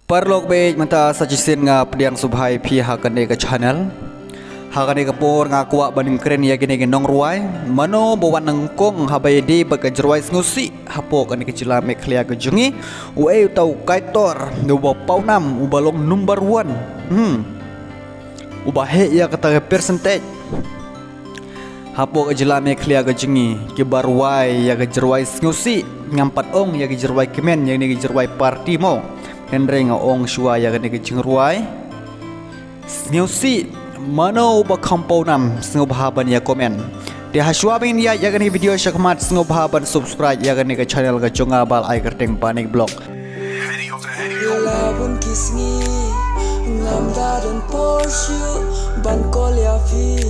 Parlok baik mata sajisin nga pediang subhai pi hakane ke channel. Hakane ke por nga kuak banding keren ya gini gendong ruai. Mano bawan nengkong habai di baka jeruai ngusi. Hapo kane ke cilame klia ke jungi. Uai tau kaitor. Uba paunam ubalong number 1. Uba he ya kata percentage. Hapo ke jelame klia ke jungi. Ke baruai ya ke jeruai ngusi. Ngampat ong ya ke jeruai kemen ya ni ke jeruai parti mo. Hendreng ong shua ya kene ke jingruai sneusi mano ba kampau nam sngo bahaban ya komen de haswa bin ya kene video syakmat sngo bahaban subscribe ya kene ke channel ke jonga bal ai kerteng panik blog labun kisngi ngamda dan porsyu ban kolya fi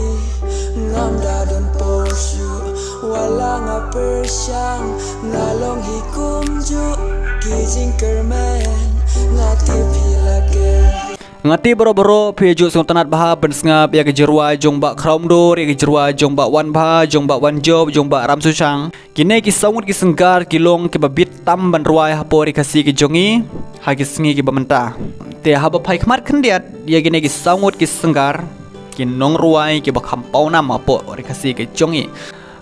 ngamda dan porsyu wala nga persyang ngalong hikumju kijing kermen ngati boro-boro peju sung tanat baha ben ngap ya ke jerwa jong ba kraumdor ya ke jerwa jong ba wan ba jong ba wan job jong ba ram susang kine ki sangut ki senggar ki long ki babit tam ban ruai hapori kasi ki jongi ha ki sngi ki bamenta te haba pai khmat khendiat ya kine ki sangut ki senggar ki nong ruai ki ba khampau nam apo ori kasi ki jongi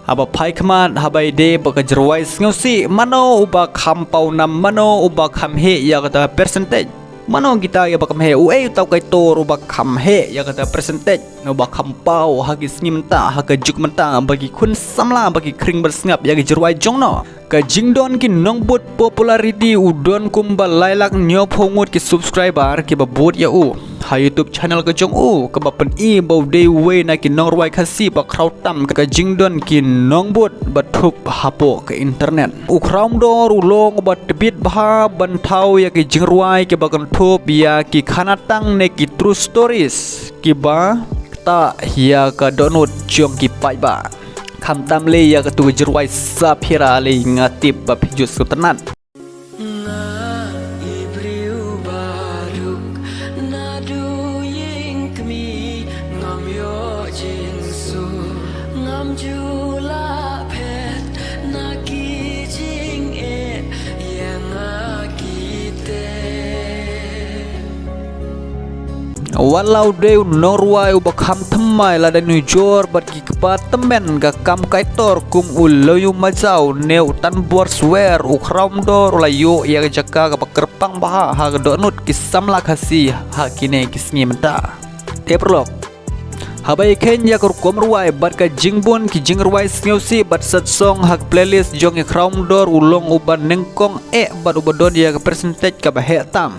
haba pai khmat habai de ba ka jerwai sngosi mano uba khampau nam mano uba khamhe ya kata percentage mano kita ya ba khamhe uai tau kai tor uba khamhe ya kata percentage uba khampau hagi snimta haga juk menta bagi kun samla bagi kring bersngap ya ki jerwai jongno ka jingdon ki nongbut popularity udon kumba lailak nyo phongut ki subscriber ki ba bot ya u ha YouTube channel ke jong u ke bapen i bau day way na ki nong ruai khasi ba kraw tam ka jingdon ki nongbut batup hapo ke internet u kram dor u long ba tebit bha bantau ya ki jingruai ki ba kan thup ya ki khanatang ne ki true stories ki ba ta hia ka donut jong ki pai ba kham tam le ya ka tu jerwai sapira le ngatip ba pijus sutenat walau deu norway ubakham thamai la danu jor bat ki kpa temen ga kam kaitor kum uloyu majau neu tan bor swer ukram dor la yo ya jaka ga kerpang baha ha donut kisamla khasi ha kine kisngi menta te prolog habai ken ya kur komruai bat ka jingbon ki jingruai sneusi bat sat song hak playlist jong ikram dor ulong uban nengkong bat ubadon ya ka percentage ka bahe tam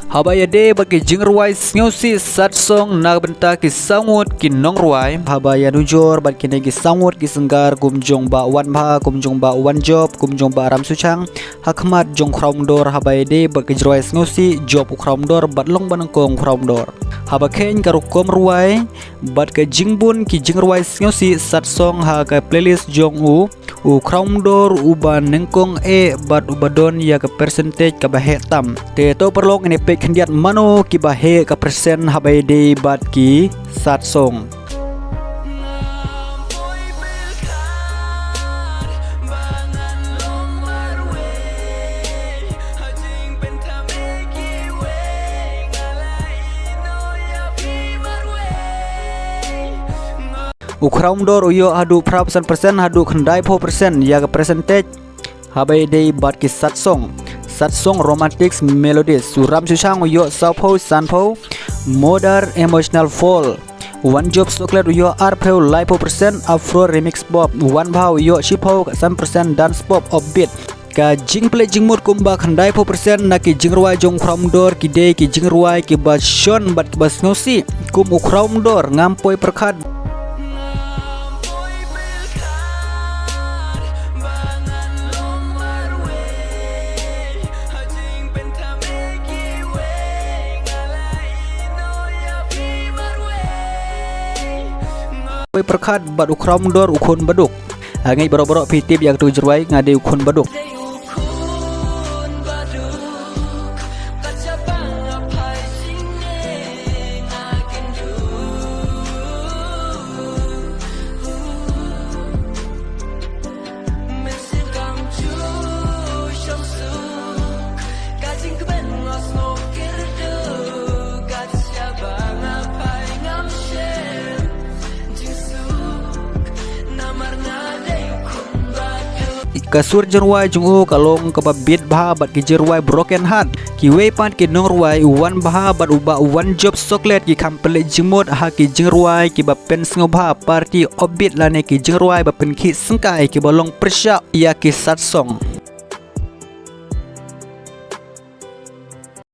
habaya de bagi jingruai sneusi sat song na benta ki sangut ki nongruai habaya nujor bat kine ki sangut ki senggar gumjong ba wan bha gumjong ba wan job gumjong ba ram suchang hakmat jong kraumdor habaya de bagi jingruai sneusi job kraumdor bat long banangkong kraumdor haba ken karu komruai bat ka jingbun ki jingruai sneusi sat song ha ka playlist jong u kraumdor uban nengkong bat ubadon ya ka percentage ka bahe tam te to perlok ne pe kendiat mano ki bahe ka persen habai de bat ki sat song ukram dor uyo hadu persen hadu khandai 4% ya ka percentage habai de bat ki sat song romantics melodies suram susang uyo sapho sanpho modern emotional fall one job chocolate uyo arpho live 4% afro remix pop one bhau uyo shipho 1% dance pop upbeat ka jing play jing mood kumba khandai 4% na ki jingruai jong kram dor ki de ki jingruai ki ba shon bat ki ba snosi kum ukram dor ngampoi perkhat perkhat bat ukram dor ukun baduk ngai boro-boro pitip yang tu jerwai ngade ukun baduk kasur jerwai jungu kalong kababit bah bat ki jerwai broken heart ki wei pat ki nongruai wan bah bat uba one job chocolate ki kampele jimot ha ki jerwai ki bapen sngoba party obit lane ki jerwai bapen ki sengkai ki bolong persya ia ki satsong